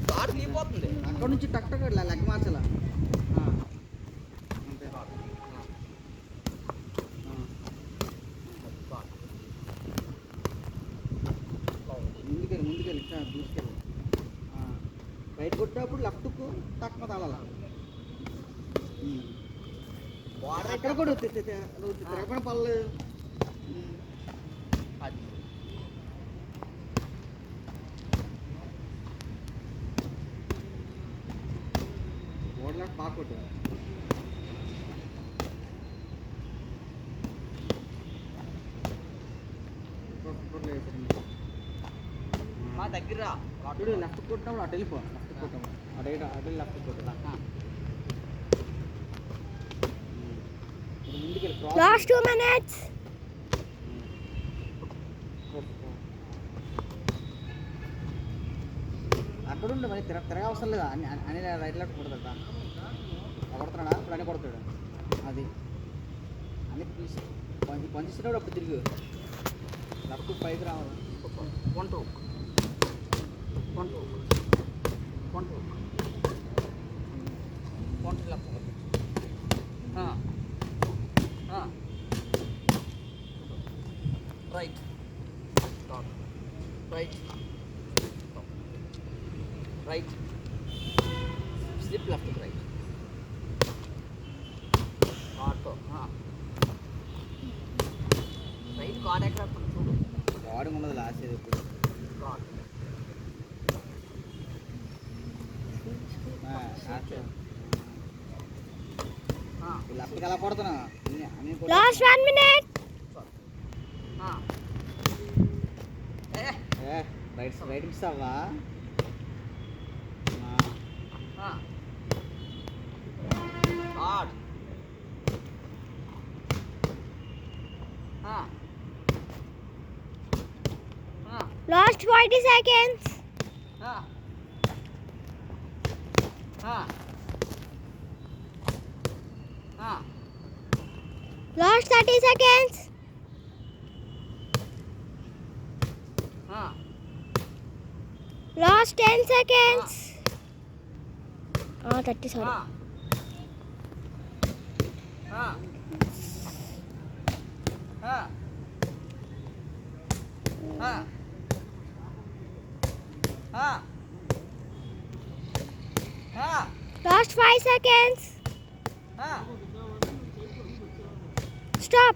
తాడు తీపోతుంది అక్కడ నుంచి టక్ టక్ లెక్క మార్చాల. ముందుకెళ్ళి దూసుకెళ్ళి రైట్ కొట్టేటప్పుడు లెఫ్ట్కు టక్మ తాళాల. అక్కడ కూడా నువ్వు తిరగకుండా పర్లేదు. ఓడలా బాగా కొట్టు. మా దగ్గర అటు లెఫ్ట్ కొట్టినప్పుడు అటు వెళ్ళిపో. లెఫ్ట్ కొట్టాము అటు లెఫ్ట్ కొట్టా. ముందుకెళ్ళి లాస్ట్ 2 minutes. అక్కడ ఉండి మరి తిరగ అవసరం లేదా అని రైట్ లెఫ్ట్ కొడతాడా కొడుతున్నాడా ఇప్పుడు అని కొడతాడు. అది అన్ని పంచిస్తున్నాడు. అప్పుడు తిరిగి లెఫ్ట్ పైకి రావాలి. వంట left right right right slip left right కార్తో రైట్ కార్ ఎక్కడ చూడు. వాడు ఉన్నది లాస్ట్ ఇప్పుడు కార్ లెఫ్ట్కి ఎలా కొడుతున్నా. Last 1 minute. రైట్ మిస్ అవ్వా. Last 40 seconds. Last 30 seconds. Last 10 seconds. 30 sorry. Last 5 seconds. Stop.